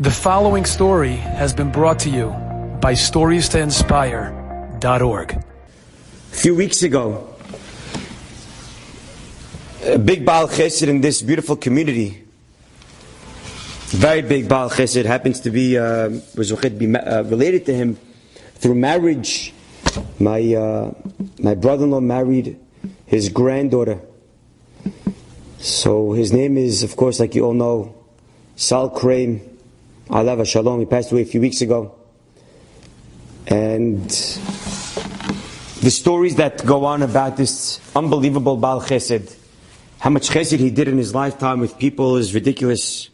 The following story has been brought to you by StoriesToInspire.org. A few weeks ago, a big Baal Chesed in this beautiful community, very big Baal Chesed, happens to be related to him through marriage. My brother-in-law married his granddaughter. So his name is, of course, like you all know, Sal Kraim. Alav Shalom. He passed away a few weeks ago. And the stories that go on about this unbelievable Baal Chesed, how much Chesed he did in his lifetime with people, is ridiculous.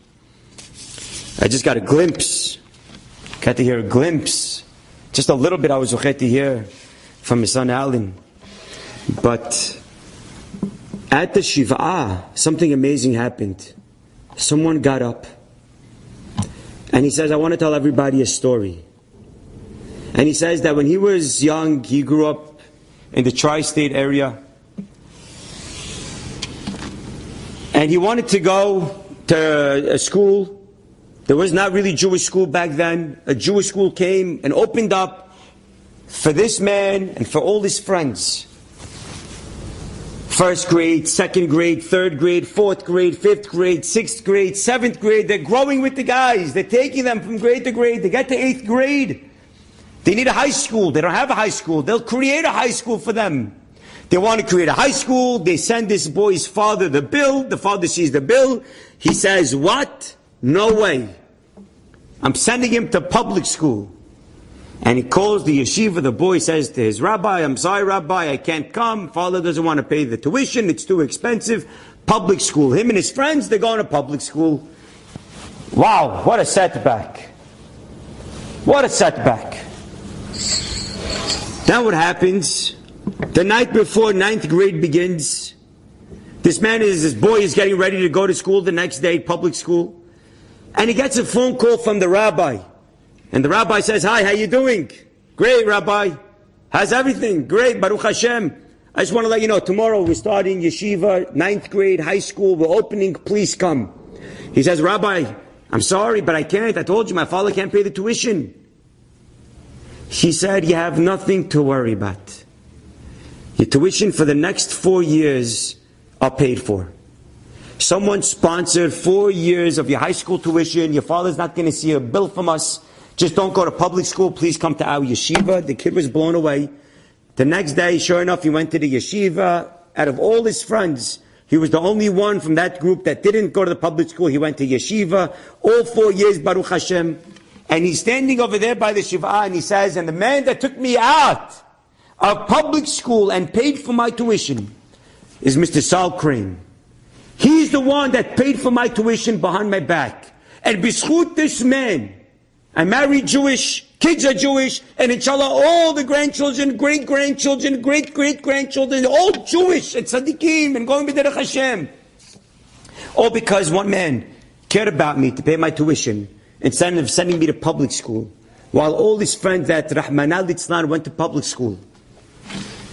I just got a glimpse. Got to hear a glimpse. Just a little bit I was okay to hear from his son Alan. But at the Shiv'ah, something amazing happened. Someone got up and he says, I want to tell everybody a story. And he says that when he was young, he grew up in the tri-state area. And he wanted to go to a school. There was not really Jewish school back then. A Jewish school came and opened up for this man and for all his friends. First grade, second grade, third grade, fourth grade, fifth grade, sixth grade, seventh grade. They're growing with the guys. They're taking them from grade to grade. They get to eighth grade. They need a high school. They don't have a high school. They'll create a high school for them. They want to create a high school. They send this boy's father the bill. The father sees the bill. He says, what? No way. I'm sending him to public school. And he calls the yeshiva. The boy says to his rabbi, I'm sorry, Rabbi, I can't come. Father doesn't want to pay the tuition. It's too expensive. Public school. Him and his friends, they're going to public school. Wow, what a setback. What a setback. Now what happens? The night before ninth grade begins, this boy is getting ready to go to school the next day, public school. And he gets a phone call from the rabbi. And the rabbi says, hi, how you doing? Great, Rabbi. How's everything? Great, Baruch Hashem. I just want to let you know, tomorrow we're starting yeshiva, ninth grade, high school. We're opening. Please come. He says, Rabbi, I'm sorry, but I can't. I told you my father can't pay the tuition. He said, you have nothing to worry about. Your tuition for the next 4 years are paid for. Someone sponsored 4 years of your high school tuition. Your father's not going to see a bill from us. Just don't go to public school. Please come to our yeshiva. The kid was blown away. The next day, sure enough, he went to the yeshiva. Out of all his friends, he was the only one from that group that didn't go to the public school. He went to yeshiva. All 4 years, Baruch Hashem. And he's standing over there by the shiv'ah and he says, and the man that took me out of public school and paid for my tuition is Mr. Sal Kraim. He's the one that paid for my tuition behind my back. And b'schut this man, I married Jewish, kids are Jewish, and inshallah all the grandchildren, great-grandchildren, great-great-grandchildren, all Jewish, and tzaddikim, and going b'derech Hashem. All because one man cared about me to pay my tuition instead of sending me to public school, while all his friends that Rahman al-Litzlan went to public school.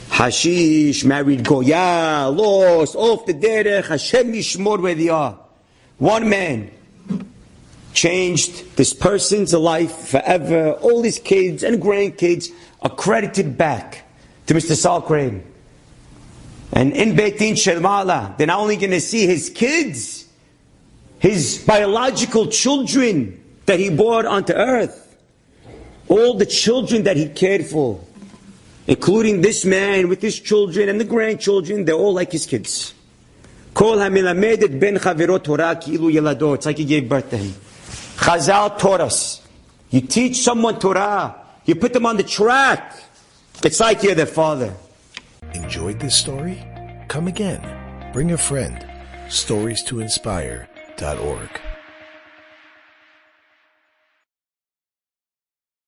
Hashish, married Goya, lost, off the derech, Hashem yishmor where they are. One man changed this person's life forever. All his kids and grandkids are credited back to Mr. Sal Kraim. And in Beitin Shelmala, they're not only going to see his kids, his biological children that he brought onto earth, all the children that he cared for, including this man with his children and the grandchildren, they're all like his kids. Kol hamilamedet ben chaverot Torah ki'ilu yeladot. It's like he gave birth to him. Chazal taught us, you teach someone Torah, you put them on the track, it's like you're their father. Enjoyed this story? Come again. Bring a friend. StoriesToInspire.org